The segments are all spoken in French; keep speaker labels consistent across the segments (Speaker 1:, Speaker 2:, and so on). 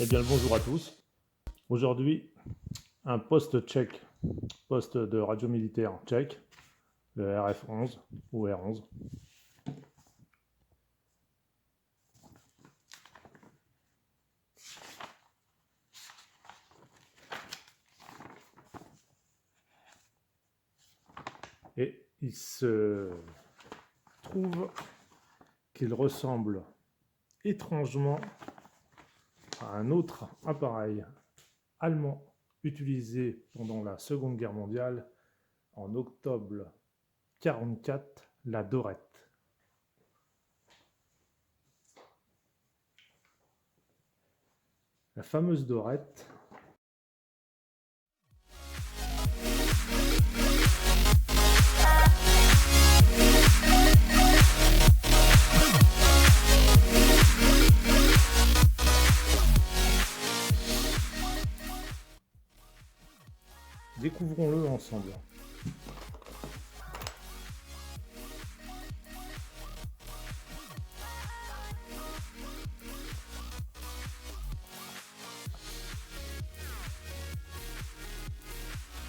Speaker 1: Eh bien, le bonjour à tous. Aujourd'hui, un poste tchèque, poste de radio militaire tchèque, le RF-11 ou R11. Et il se trouve qu'il ressemble étrangement à un autre appareil allemand utilisé pendant la Seconde Guerre mondiale en octobre 1944, la Dorette. La fameuse Dorette découvrons-le ensemble.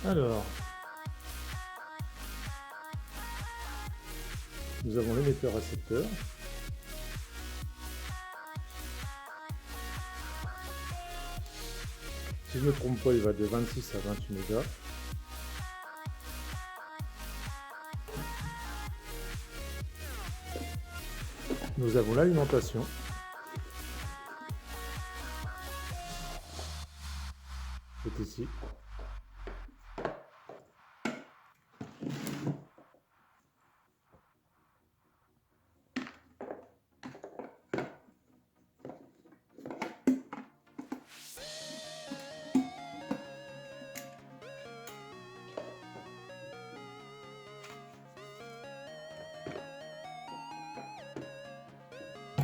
Speaker 1: Alors, nous avons l'émetteur-récepteur. Si je ne me trompe pas, il va de 26 à 28 mégas. Nous avons l'alimentation. C'est ici.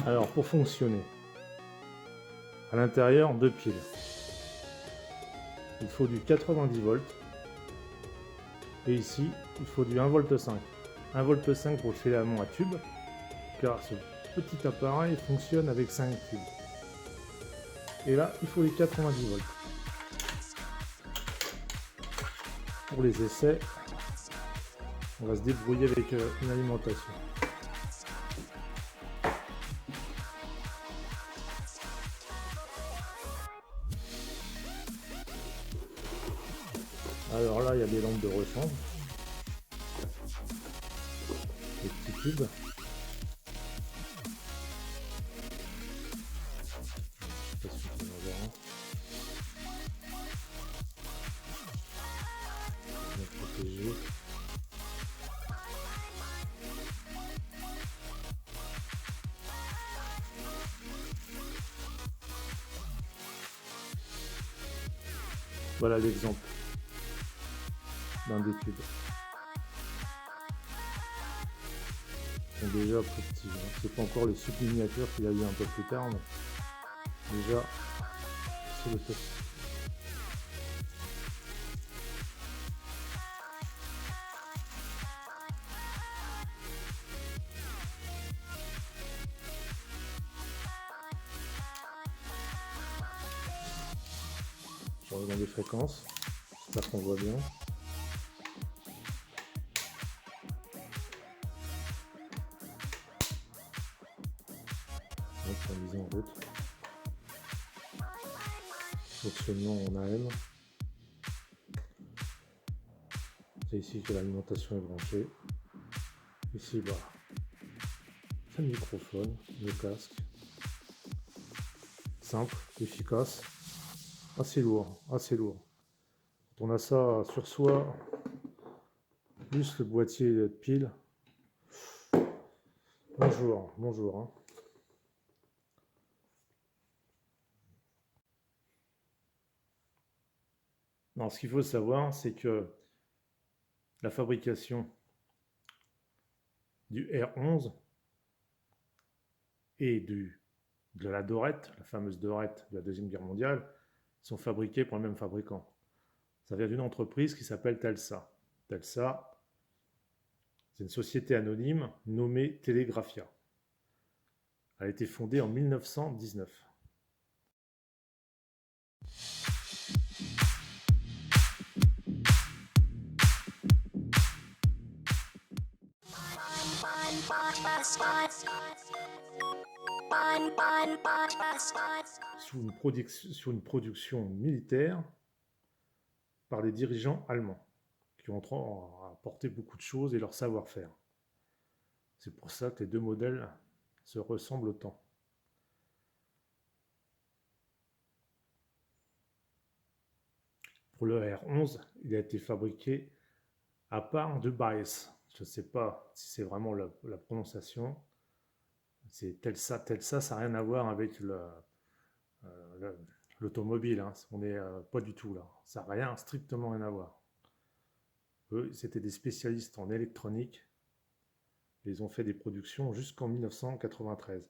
Speaker 1: Alors, pour fonctionner, à l'intérieur, deux piles. Il faut du 90 volts. Et ici, il faut du 1,5 V. 1,5 V pour le filament à tube, car ce petit appareil fonctionne avec 5 tubes. Et là, il faut les 90 volts. Pour les essais, on va se débrouiller avec une alimentation. Alors là, il y a des lampes de rechange, des petits tubes. Je sais pas si on peut en voir un. On va protéger. Voilà l'exemple d'un des tubes. Ils sont déjà plus petits. C'est pas encore les sub-miniatures qu'il y a eu un peu plus tard, mais déjà c'est le petit. Je regarde les fréquences, j'espère qu'on voit bien. Donc, en mise en route. Fonctionnement en AM. C'est ici que l'alimentation est branchée. Ici, bah, c'est le microphone, le casque. Simple, efficace, assez lourd, assez lourd. Quand on a ça sur soi, plus le boîtier de pile. Bonjour, bonjour. Hein. Non, ce qu'il faut savoir, c'est que la fabrication du R11 et de la Dorette, la fameuse Dorette de la Deuxième Guerre mondiale, sont fabriqués par le même fabricant. Ça vient d'une entreprise qui s'appelle Telsa. Telsa, c'est une société anonyme nommée Telegrafia. Elle a été fondée en 1919. sur une production militaire par les dirigeants allemands, qui ont apporté beaucoup de choses et leur savoir-faire. C'est pour ça que les deux modèles se ressemblent autant. Pour le R11, il a été fabriqué à part de Baes. Je ne sais pas si c'est vraiment la prononciation. C'est Telsa, ça n'a rien à voir avec l'automobile. Hein. On n'est pas du tout là. Ça n'a rien, strictement rien à voir. Eux, c'était des spécialistes en électronique. Ils ont fait des productions jusqu'en 1993.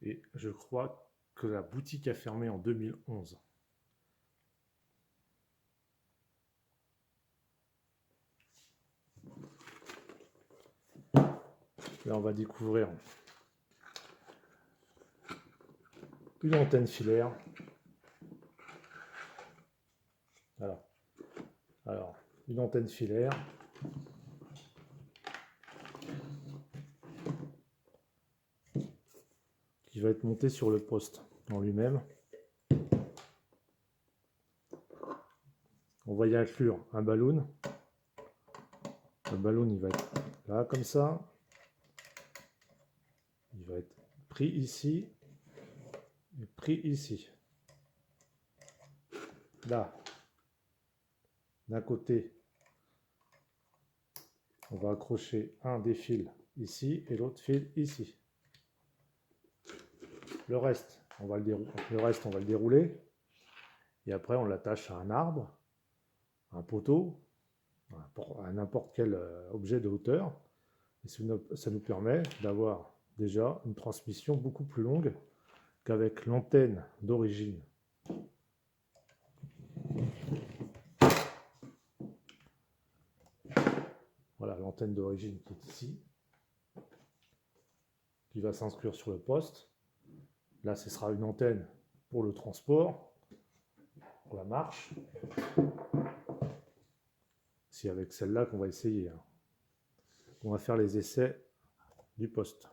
Speaker 1: Et je crois que la boutique a fermé en 2011. Là, on va découvrir une antenne filaire. Voilà. Alors, une antenne filaire. Qui va être montée sur le poste en lui-même. On va y inclure un ballon. Le ballon, il va être là, comme ça. Il va être pris ici et pris ici. Là, d'un côté, on va accrocher un des fils ici et l'autre fil ici. Le reste, on va le dérouler. Et après, on l'attache à un arbre, à un poteau, à n'importe quel objet de hauteur. Et ça nous permet d'avoir déjà une transmission beaucoup plus longue qu'avec l'antenne d'origine. Voilà l'antenne d'origine qui est ici, qui va s'inscrire sur le poste. Là, ce sera une antenne pour le transport, pour la marche. C'est avec celle-là qu'on va essayer. On va faire les essais du poste.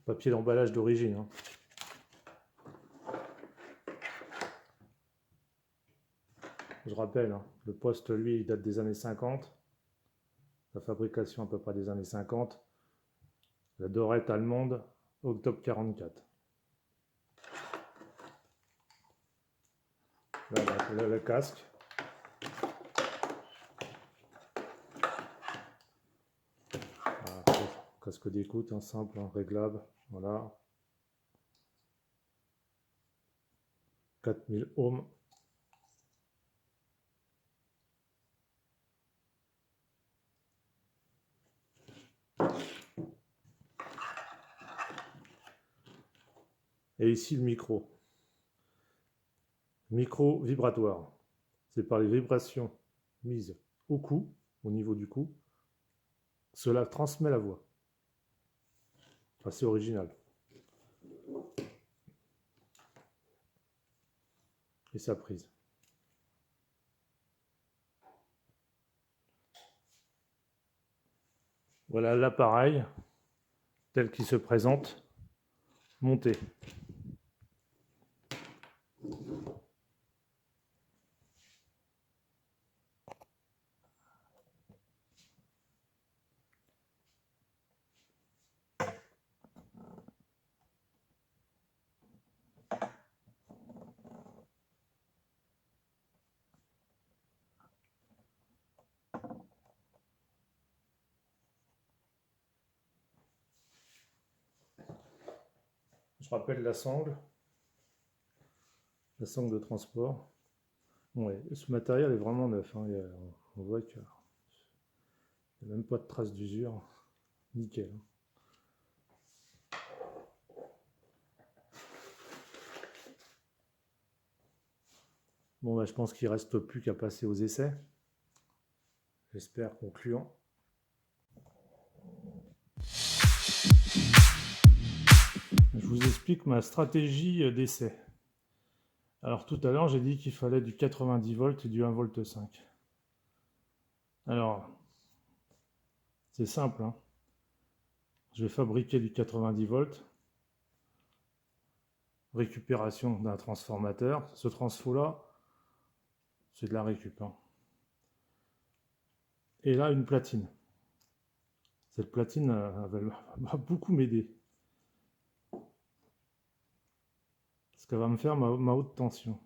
Speaker 1: Papier d'emballage d'origine. Hein. Je rappelle, hein, le poste, lui, il date des années 50. La fabrication à peu près des années 50. La dorette allemande, octobre 44. Là, le casque. Voilà, casque d'écoute, hein, simple, hein, réglable. Voilà. 4000 ohms. Et ici le micro. Micro vibratoire. C'est par les vibrations mises au cou, au niveau du cou. Cela transmet la voix. Enfin, c'est original. Et sa prise. Voilà l'appareil tel qu'il se présente, monté. Je rappelle la sangle de transport. Ouais, ce matériel est vraiment neuf. Hein. On voit qu'il n'y a même pas de traces d'usure. Nickel. Bon, bah, je pense qu'il ne reste plus qu'à passer aux essais. J'espère concluant. Je vous explique ma stratégie d'essai. Alors tout à l'heure, j'ai dit qu'il fallait du 90 volts et du 1 volt 5. Alors, c'est simple, hein. Je vais fabriquer du 90 volts, récupération d'un transformateur. Ce transfo-là, c'est de la récup, hein. Et là, une platine. Cette platine va beaucoup m'aider. Parce qu'elle va me faire ma haute tension.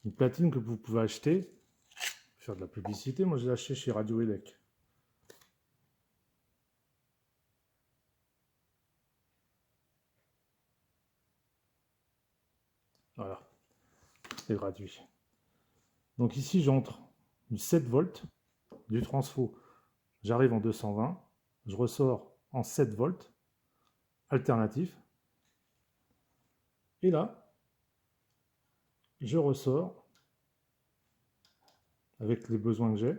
Speaker 1: Une platine que vous pouvez acheter, faire de la publicité, moi je l'ai acheté chez Radio Elec. Voilà, c'est gratuit. Donc ici j'entre du 7 volts du transfo. J'arrive en 220, je ressors en 7 volts, alternatif. Et là, je ressors avec les besoins que j'ai,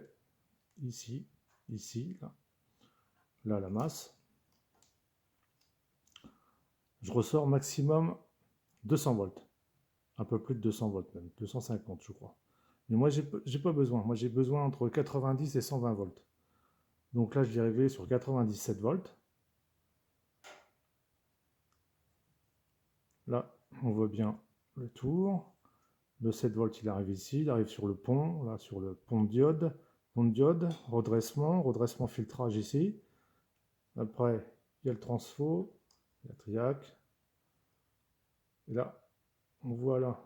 Speaker 1: ici, ici, là la masse. Je ressors maximum 200 volts, un peu plus de 200 volts même, 250 je crois. Mais moi j'ai pas besoin, moi j'ai besoin entre 90 et 120 volts. Donc là je vais régler sur 97 volts. Là on voit bien le tour. Le 7 volts il arrive ici, il arrive sur le pont, là sur le pont de diode, redressement filtrage ici. Après il y a le transfo, il y a le triac. Et là on voit là,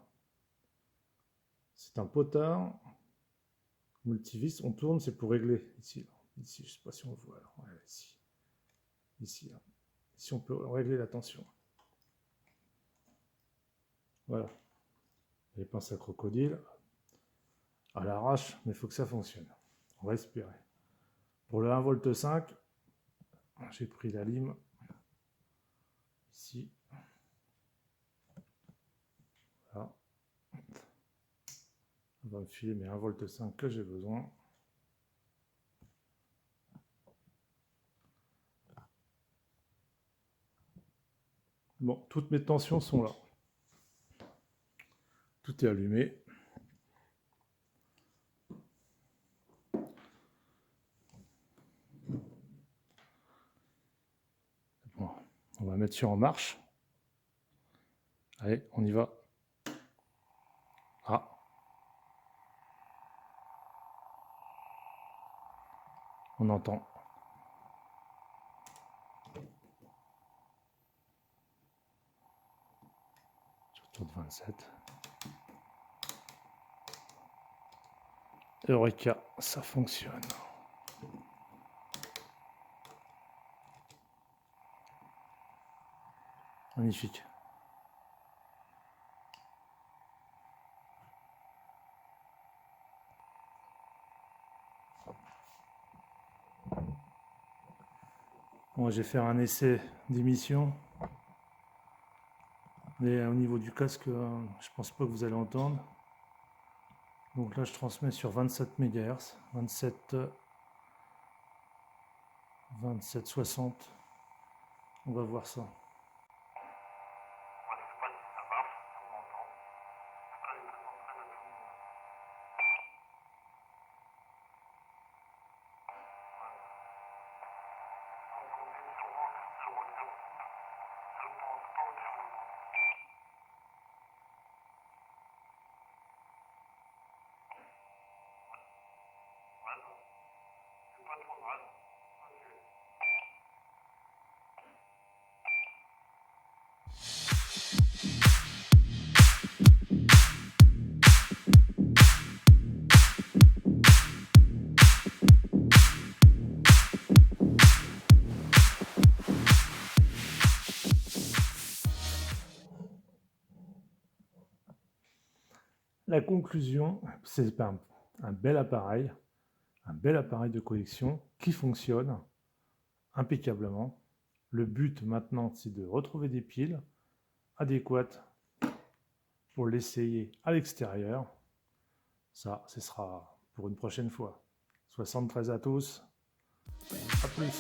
Speaker 1: c'est un potard multivis, on tourne, c'est pour régler ici. Ici, je ne sais pas si on voit. Ouais, ici. Ici, là. Ici, on peut régler la tension. Voilà. Les pinces à crocodile. À l'arrache, mais il faut que ça fonctionne. On va espérer. Pour le 1 volt 5, j'ai pris la lime. Ici. Voilà. On va me filer mes 1 volt 5 que j'ai besoin. Bon, toutes mes tensions sont là. Tout est allumé. Bon, on va mettre sur en marche. Allez, on y va. Ah. On entend. Autour de 27. Eureka, ça fonctionne. Magnifique. Bon, je vais faire un essai d'émission. Mais au niveau du casque, je pense pas que vous allez entendre. Donc là, je transmets sur 27 MHz, 2760. On va voir ça. La conclusion, c'est un bel appareil de collection qui fonctionne impeccablement. Le but maintenant, c'est de retrouver des piles adéquates pour l'essayer à l'extérieur. Ça, ce sera pour une prochaine fois. 73 à tous. À plus.